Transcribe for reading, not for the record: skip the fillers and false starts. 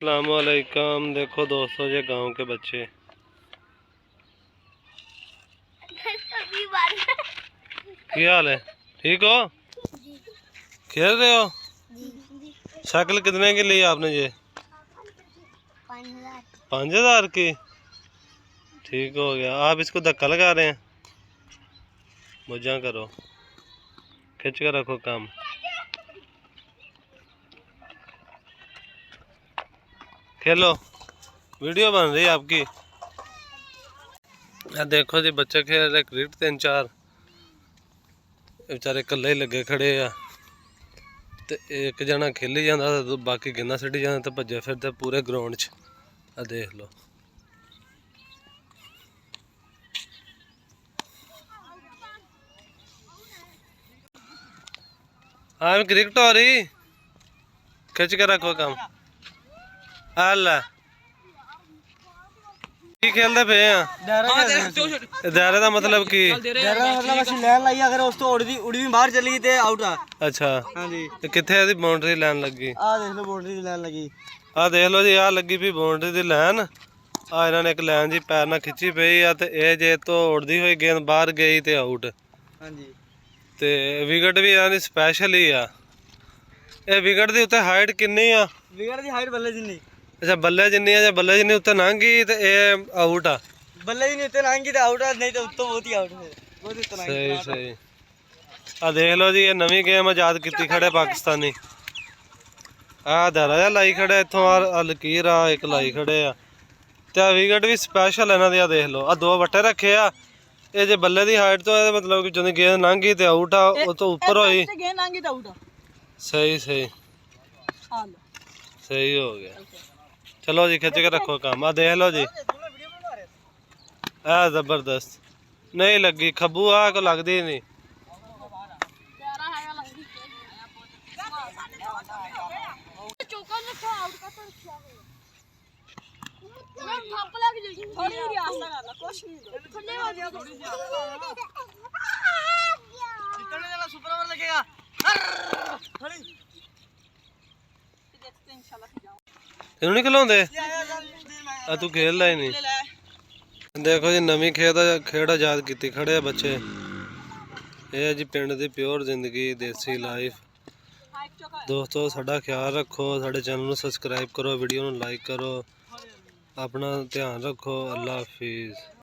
अस्सलामुअलैकुम। देखो दोस्तों, ये गांव के बच्चे क्या हाल है? ठीक हो? खेल रहे हो? साइकिल कितने की ली आपने? ये 5,000 की। ठीक हो गया। आप इसको धक्का लगा रहे हैं? मजा करो, खिंच कर रखो काम। खेलो, वीडियो बन रही है आपकी। देखो जी, बच्चे खेल रहे क्रिकेट। 3-4 बेचारे कल्ले ही लगे खड़े आ। ते एक जना खेली जाता तो बाकी गेंदा सिटी जाते तो भजे फिरते पूरे ग्राउंड च। आ देख लो। हाँ, क्रिकेट हो रही, खिंच के रखो काम। अल्लाह की खेलते पे दायरे का मतलब की? ਅਸੀਂ ਲੈਣ ਲਾਈ, ਅਗਰ ਉਸ ਤੋਂ ਉੜੀ ਵੀ ਬਾਹਰ ਚਲੀ ਗਈ ਤੇ ਆਊਟ ਆ। अच्छा, ਹਾਂਜੀ, किथे ਇਹਦੀ ਬਾਉਂਡਰੀ ਲਾइन लगी? ਆਹ ਦੇਖ ਲਓ ਬਾਉਂਡਰੀ ਦੀ ਲਾਈਨ ਲੱਗੀ। ਆ ਦੇਖ ਲਓ ਜੀ, ਆ ਲੱਗੀ ਵੀ ਬਾਉਂਡਰੀ ਦੀ ਲਾइन। ਆ ਇਹਨਾਂ ਨੇ ਇੱਕ ਲਾइन ਜੀ ਪੈਰ ਨਾਲ ਖਿੱਚੀ ਪਈ ਆ ਤੇ ਇਹ ਜੇ ਤੋਂ ਉੜਦੀ ਹੋਈ ਗੇਂਦ ਬਾਹਰ ਗਈ ਤੇ ਆਊਟ। ਹਾਂਜੀ, ਤੇ ਵਿਕਟ ਵੀ ਇਹਨਾਂ ਦੀ ਸਪੈਸ਼ਲ ਹੀ ਆ। ਇਹ ਵਿਕਟ ਦੀ ਉੱਤੇ ਹਾਈਟ ਕਿੰਨੀ ਆ? ਵਿਕਟ ਦੀ ਹਾਈਟ ਬੱਲੇ ਜਿੰਨੀ। ਅੱਛਾ, ਬੱਲੇ ਜਿੰਨੀ ਆ। ਜੇ ਬੱਲੇ ਜਿੰਨੀ ਉੱਤੇ ਲੰਘ ਗਈ ਤੇ ਇਹ ਆਊਟ ਆ। ਬੱਲੇ ਜਿੰਨੀ ਉੱਤੇ ਲੰਘ ਗਈ ਤੇ ਆਊਟ ਆ, ਨਹੀਂ ਤਾਂ ਉੱਤੋਂ ਬਹੁਤ ਹੀ ਆਊਟ ਹੈ। ਬਹੁਤ ਉੱਤੇ ਲੰਘ ਸਹੀ ਸਹੀ। ਆ ਦੇਖ ਲਓ ਜੀ, ਇਹ ਨਵੀਂ ਗੇਮ ਆਜ਼ਾਦ ਕੀਤੀ ਖੜੇ ਪਾਕਿਸਤਾਨੀ। ਆ ਦਾਰਾ ਜਿਹਾ ਲਾਈ ਖੜੇ, ਇੱਥੋਂ ਆ ਲਕੀਰ ਆ ਇੱਕ ਲਾਈ ਖੜੇ ਆ। ਤੇ ਆ ਵਿਕਟ ਵੀ ਸਪੈਸ਼ਲ ਇਹਨਾਂ ਦੀ। ਆ ਦੇਖ ਲਓ, ਆ 2 ਵੱਟੇ ਰੱਖੇ ਆ। ਇਹ ਜੇ ਬੱਲੇ ਦੀ ਹਾਈਟ ਤੋਂ ਇਹਦਾ ਮਤਲਬ ਕਿ ਜਦੋਂ ਗੇਂਦ ਲੰਘ ਗਈ ਤੇ ਆਊਟ ਆ, ਉਹ ਤੋਂ ਉੱਪਰ ਹੋਈ। ਗੇਂਦ ਲੰਘ ਗਈ ਤਾਂ ਆਊਟ ਆ। ਸਹੀ ਸਹੀ ਸਹੀ ਹੋ ਗਿਆ। ਚਲੋ ਜੀ, ਖਿੱਚ ਕੇ ਰੱਖੋ ਕੰਮ। ਆ ਦੇਖ ਲਓ ਜੀ, ਆ ਜ਼ਬਰਦਸਤ। ਨਹੀਂ ਲੱਗੀ ਖੱਬੂ, ਆ ਕੋ ਲੱਗਦੀ ਨਹੀਂ। ਇਹਨੂੰ ਨਹੀਂ ਖਿਲਾਉਂਦੇ? ਆ ਤੂੰ ਖੇਲਦਾ ਹੀ ਨਹੀਂ। ਦੇਖੋ ਜੀ, ਨਵੀਂ ਖੇਡ ਆਜ਼ਾਦ ਕੀਤੀ ਖੜੇ ਆ ਬੱਚੇ। ਇਹ ਹੈ ਜੀ ਪਿੰਡ ਦੀ ਪਿਓਰ ਜ਼ਿੰਦਗੀ, ਦੇਸੀ ਲਾਈਫ। ਦੋਸਤੋ, ਸਾਡਾ ਖਿਆਲ ਰੱਖੋ, ਸਾਡੇ ਚੈਨਲ ਨੂੰ ਸਬਸਕ੍ਰਾਈਬ ਕਰੋ, ਵੀਡੀਓ ਨੂੰ ਲਾਈਕ ਕਰੋ, ਆਪਣਾ ਧਿਆਨ ਰੱਖੋ। ਅੱਲਾ ਹਾਫਿਜ਼।